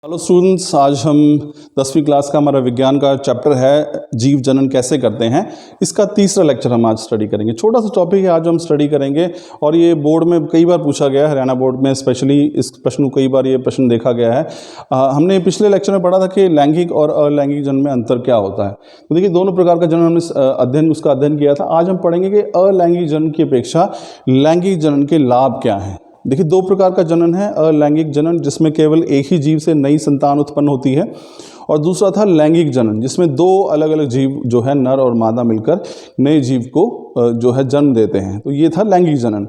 Hello students, आज हम 10वीं क्लास का हमारा विज्ञान का चैप्टर है जीव जनन कैसे करते हैं। इसका तीसरा लेक्चर हम आज स्टडी करेंगे। छोटा सा टॉपिक है आज हम स्टडी करेंगे और ये बोर्ड में कई बार पूछा गया है, हरियाणा बोर्ड में स्पेशली इस प्रश्न को कई बार ये प्रश्न देखा गया है। हमने पिछले लेक्चर में पढ़ा था कि लैंगिक और अलैंगिक जनन में अंतर क्या होता है। तो देखिए, दोनों प्रकार का जनन हमने उसका अध्ययन किया था। आज हम पढ़ेंगे कि अलैंगिक जनन की अपेक्षा लैंगिक जनन के लाभ क्या हैं। देखिए, दो प्रकार का जनन है। अलैंगिक जनन जिसमें केवल एक ही जीव से नई संतान उत्पन्न होती है, और दूसरा था लैंगिक जनन जिसमें दो अलग अलग जीव जो है नर और मादा मिलकर नए जीव को जो है जन्म देते हैं। तो ये था लैंगिक जनन।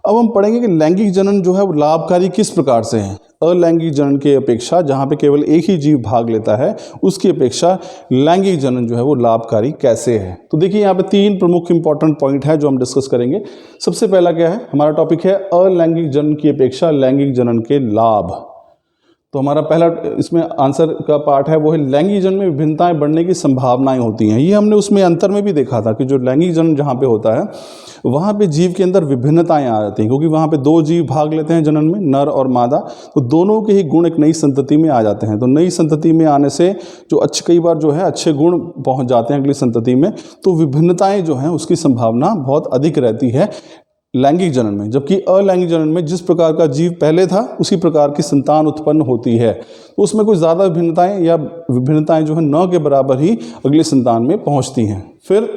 अब हम पढ़ेंगे कि लैंगिक जनन जो है वो लाभकारी किस प्रकार से है। अलैंगिक जनन की अपेक्षा, जहाँ पे केवल एक ही जीव भाग लेता है, उसकी अपेक्षा लैंगिक जनन जो है वो लाभकारी कैसे है। तो देखिए, यहाँ पे तीन प्रमुख इंपॉर्टेंट पॉइंट है जो हम डिस्कस करेंगे। सबसे पहला क्या है, हमारा टॉपिक है अलैंगिक जनन की अपेक्षा लैंगिक जनन के लाभ। तो हमारा पहला इसमें आंसर का पार्ट है वो है लैंगिक जनन में विभिन्नताएं बढ़ने की संभावनाएं होती हैं। ये हमने उसमें अंतर में भी देखा था कि जो लैंगिक जनन जहाँ पे होता है वहाँ पे जीव के अंदर विभिन्नताएं आ जाती हैं, क्योंकि वहाँ पे दो जीव भाग लेते हैं जनन में, नर और मादा। तो दोनों के ही गुण एक नई संतति में आ जाते हैं। तो नई संतति में आने से जो कई बार जो है अच्छे गुण पहुँच जाते हैं अगली संतति में, तो विभिन्नताएं जो हैं उसकी संभावना बहुत अधिक रहती है लैंगिक जनन में। जबकि अलैंगिक जनन में जिस प्रकार का जीव पहले था उसी प्रकार की संतान उत्पन्न होती है, तो उसमें कोई ज़्यादा विभिन्नताएं या विभिन्नताएं जो है न के बराबर ही अगली संतान में पहुंचती हैं। फिर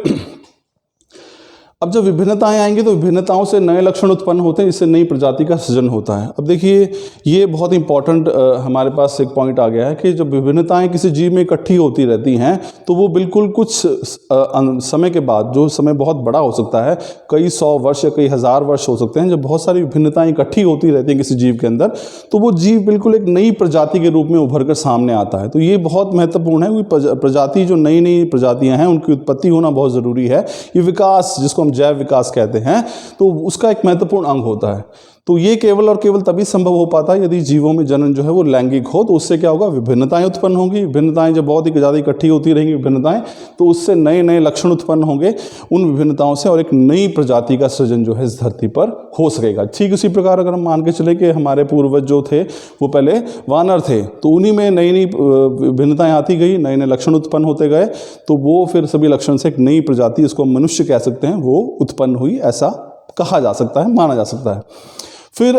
अब जब विभिन्नताएं आएंगी तो विभिन्नताओं से नए लक्षण उत्पन्न होते हैं, इससे नई प्रजाति का सृजन होता है। अब देखिए, ये बहुत इंपॉर्टेंट हमारे पास एक पॉइंट आ गया है कि जब विभिन्नताएं किसी जीव में इकट्ठी होती रहती हैं तो वो बिल्कुल कुछ समय के बाद, जो समय बहुत बड़ा हो सकता है, कई 100 वर्ष या कई 1000 वर्ष हो सकते हैं, जब बहुत सारी विभिन्नताएं इकट्ठी होती रहती हैं किसी जीव के अंदर, तो वो जीव बिल्कुल एक नई प्रजाति के रूप में उभर कर सामने आता है। तो ये बहुत महत्वपूर्ण है। प्रजाति, जो नई नई प्रजातियाँ हैं, उनकी उत्पत्ति होना बहुत ज़रूरी है। ये विकास, जिसको जैव विकास कहते हैं, तो उसका एक महत्वपूर्ण अंग होता है। तो ये केवल और केवल तभी संभव हो पाता है यदि जीवों में जनन जो है वो लैंगिक हो। तो उससे क्या होगा, विभिन्नताएं उत्पन्न होंगी। विभिन्नताएं जब बहुत ही ज़्यादा इकट्ठी होती रहेंगी विभिन्नताएं, तो उससे नए नए लक्षण उत्पन्न होंगे उन विभिन्नताओं से, और एक नई प्रजाति का सृजन जो है इस धरती पर हो सकेगा। ठीक उसी प्रकार अगर हम मान के चले कि हमारे पूर्वज जो थे वो पहले वानर थे, तो उन्हीं में नई नई विभिन्नताएं आती गई, नए नए लक्षण उत्पन्न होते गए, तो वो फिर सभी लक्षण से एक नई प्रजाति, इसको मनुष्य कह सकते हैं, वो उत्पन्न हुई, ऐसा कहा जा सकता है, माना जा सकता है। फिर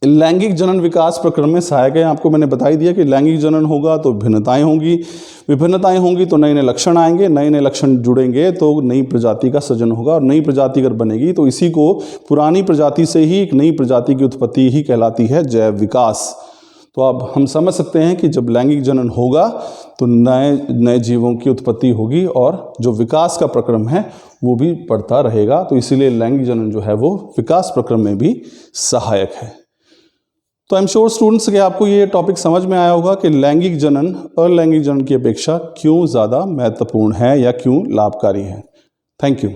लैंगिक जनन विकास प्रक्रम में सहायक है। आपको मैंने बता ही दिया कि लैंगिक जनन होगा तो भिन्नताएं होंगी, विभिन्नताएं होंगी तो नए नए लक्षण आएंगे, नए नए लक्षण जुड़ेंगे तो नई प्रजाति का सृजन होगा, और नई प्रजाति अगर बनेगी तो इसी को पुरानी प्रजाति से ही एक नई प्रजाति की उत्पत्ति ही कहलाती है जैव विकास। तो अब हम समझ सकते हैं कि जब लैंगिक जनन होगा तो नए नए जीवों की उत्पत्ति होगी, और जो विकास का प्रक्रम है वो भी बढ़ता रहेगा। तो इसीलिए लैंगिक जनन जो है वो विकास प्रक्रम में भी सहायक है। तो आई एम श्योर स्टूडेंट्स कि आपको ये टॉपिक समझ में आया होगा कि लैंगिक जनन अलैंगिक जनन की अपेक्षा क्यों ज़्यादा महत्वपूर्ण है या क्यों लाभकारी है। Thank you.